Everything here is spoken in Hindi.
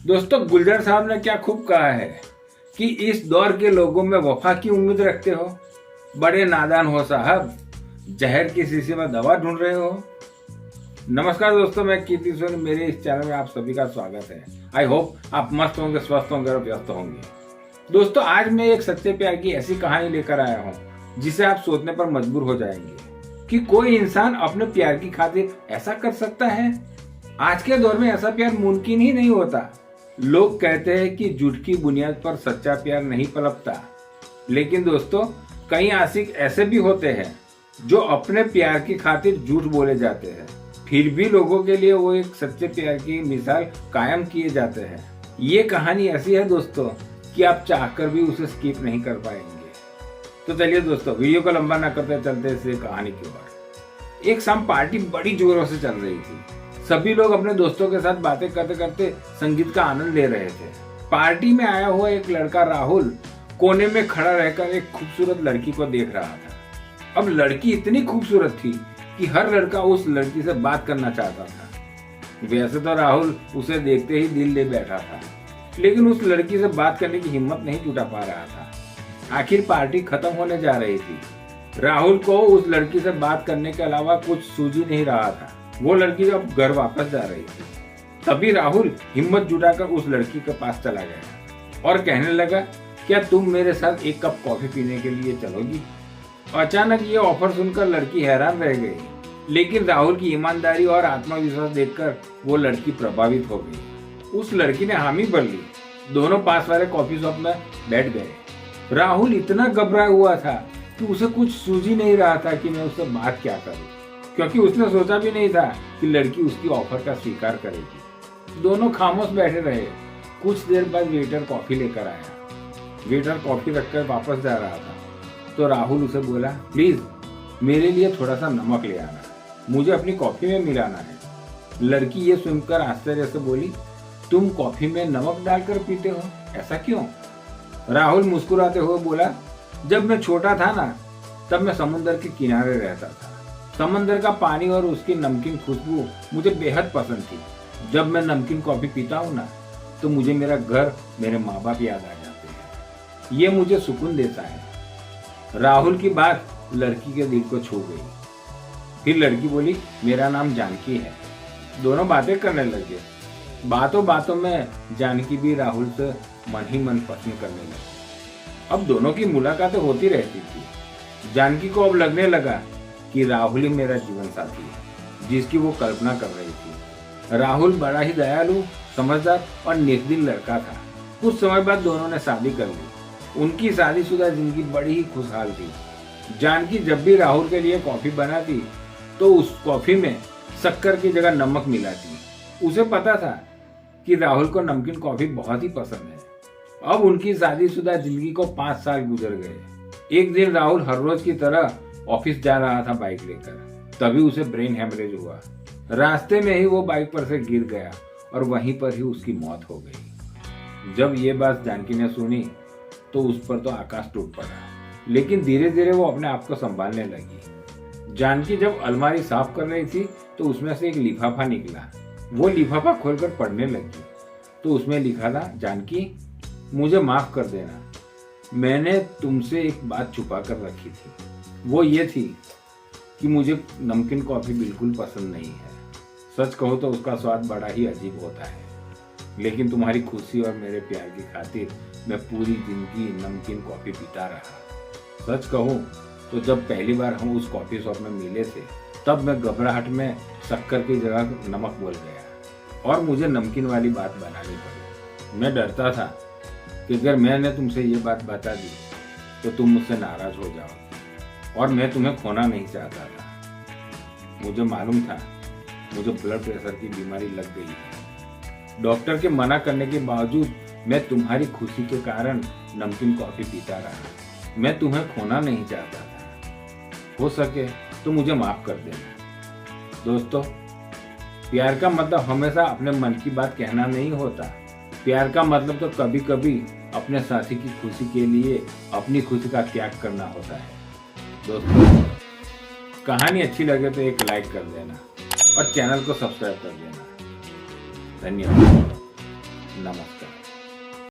दोस्तों, गुलजार साहब ने क्या खूब कहा है कि इस दौर के लोगों में वफा की उम्मीद रखते हो, बड़े नादान हो साहब, जहर की शीशी में दवा ढूंढ रहे हो। नमस्कार दोस्तों, मैं कीर्ति सोनी, मेरे इस चैनल में आप सभी का स्वागत है। आई होप आप मस्त होंगे, स्वस्थ होंगे और व्यस्त होंगे। दोस्तों, आज मैं एक सच्चे प्यार की ऐसी कहानी लेकर आया हूँ जिसे आप सोचने पर मजबूर हो जाएंगे कि कोई इंसान अपने प्यार की खातिर ऐसा कर सकता है। आज के दौर में ऐसा प्यार मुमकिन ही नहीं होता। लोग कहते हैं कि झूठ की बुनियाद पर सच्चा प्यार नहीं पनपता, लेकिन दोस्तों, कई आशिक ऐसे भी होते हैं जो अपने प्यार की खातिर झूठ बोले जाते हैं, फिर भी लोगों के लिए वो एक सच्चे प्यार की मिसाल कायम किए जाते हैं। ये कहानी ऐसी है दोस्तों कि आप चाहकर भी उसे स्किप नहीं कर पाएंगे। तो चलिए दोस्तों, वीडियो को लंबा न करते चलते इस कहानी की ओर। एक शाम पार्टी बड़ी जोरों से चल रही थी। सभी लोग अपने दोस्तों के साथ बातें करते करते संगीत का आनंद ले रहे थे। पार्टी में आया हुआ एक लड़का राहुल कोने में खड़ा रहकर एक खूबसूरत लड़की को देख रहा था। अब लड़की इतनी खूबसूरत थी कि हर लड़का उस लड़की से बात करना चाहता था। वैसे तो राहुल उसे देखते ही दिल ले बैठा था, लेकिन उस लड़की से बात करने की हिम्मत नहीं जुटा पा रहा था। आखिर पार्टी खत्म होने जा रही थी। राहुल को उस लड़की से बात करने के अलावा कुछ सूझ ही नहीं रहा था। वो लड़की जब घर वापस जा रही थी, तभी राहुल हिम्मत जुटाकर उस लड़की के पास चला गया और कहने लगा, क्या तुम मेरे साथ एक कप कॉफी पीने के लिए चलोगी? अचानक ये ऑफर सुनकर लड़की हैरान रह गई, लेकिन राहुल की ईमानदारी और आत्मविश्वास देखकर वो लड़की प्रभावित हो गई। उस लड़की ने हामी भर ली। दोनों पास वाले कॉफी शॉप में बैठ गए। राहुल इतना घबराया हुआ था कि उसे कुछ सूझ ही नहीं रहा था कि मैं उससे बात क्या करूं, क्योंकि उसने सोचा भी नहीं था कि लड़की उसकी ऑफर का स्वीकार करेगी। दोनों खामोश बैठे रहे। कुछ देर बाद वेटर कॉफी लेकर आया। वेटर कॉफी रखकर वापस जा रहा था तो राहुल उसे बोला, प्लीज मेरे लिए थोड़ा सा नमक ले आना, मुझे अपनी कॉफी में मिलाना है। लड़की ये सुनकर आश्चर्य से बोली, तुम कॉफी में नमक डालकर पीते हो, ऐसा क्यों? राहुल मुस्कुराते हुए बोला, जब मैं छोटा था ना, तब मैं समुद्र के किनारे रहता था। समंदर का पानी और उसकी नमकीन खुशबू मुझे बेहद पसंद थी। जब मैं नमकीन कॉफी पीता हूँ ना, तो मुझे मेरा घर, मेरे माँ बाप याद आ जाते हैं। ये मुझे सुकून देता है। राहुल की बात लड़की के दिल को छू गई। फिर लड़की बोली, मेरा नाम जानकी है। दोनों बातें करने लगे। बातों बातों में जानकी भी राहुल से मन ही मन पसंद करने लगी। अब दोनों की मुलाकातें होती रहती थी। जानकी को अब लगने लगा कि राहुल ही मेरा जीवन साथी है, जिसकी वो कल्पना कर रही थी। राहुल बड़ा ही दयालु, समझदार और नेकदिल लड़का था। कुछ समय बाद दोनों ने शादी कर ली। उनकी शादीशुदा जिंदगी बड़ी ही खुशहाल थी। जानकी जब भी राहुल के लिए कॉफी बनाती तो उस कॉफी में शक्कर की जगह नमक मिलाती। उसे पता था कि राहुल को नमकीन कॉफी बहुत ही पसंद है। अब उनकी शादीशुदा जिंदगी को 5 साल गुजर गए। एक दिन राहुल हर रोज की तरह ऑफिस जा रहा था बाइक लेकर, तभी उसे ब्रेन हेमरेज हुआ। रास्ते में ही वो बाइक पर से गिर गया और वहीं पर ही उसकी मौत हो गई। जब ये बात जानकी ने सुनी तो उस पर तो आकाश टूट पड़ा, लेकिन धीरे धीरे वो अपने आप को संभालने लगी। जानकी जब अलमारी साफ कर रही थी तो उसमें से एक लिफाफा निकला। वो लिफाफा खोलकर पढ़ने लगी तो उसमें लिखा था, जानकी मुझे माफ कर देना, मैंने तुमसे एक बात छुपा कर रखी थी। वो ये थी कि मुझे नमकीन कॉफी बिल्कुल पसंद नहीं है। सच कहो तो उसका स्वाद बड़ा ही अजीब होता है, लेकिन तुम्हारी खुशी और मेरे प्यार की खातिर मैं पूरी जिंदगी नमकीन कॉफी पीता रहा। सच कहूँ तो जब पहली बार हम उस कॉफी शॉप में मिले थे, तब मैं घबराहट में शक्कर की जगह नमक बोल गया और मुझे नमकीन वाली बात बनानी पड़ी। मैं डरता था कि अगर मैंने तुमसे ये बात बता दी तो तुम मुझसे नाराज हो जाओ, और मैं तुम्हें खोना नहीं चाहता था। मुझे मालूम था मुझे ब्लड प्रेशर की बीमारी लग गई है। डॉक्टर के मना करने के बावजूद मैं तुम्हारी खुशी के कारण नमकीन कॉफी पीता रहा। मैं तुम्हें खोना नहीं चाहता था। हो सके तो मुझे माफ कर देना। दोस्तों, प्यार का मतलब हमेशा अपने मन की बात कहना नहीं होता। प्यार का मतलब तो कभी कभी अपने साथी की खुशी के लिए अपनी खुशी का त्याग करना होता है। दोस्तों, कहानी अच्छी लगे तो एक लाइक कर देना और चैनल को सब्सक्राइब कर देना। धन्यवाद। नमस्कार।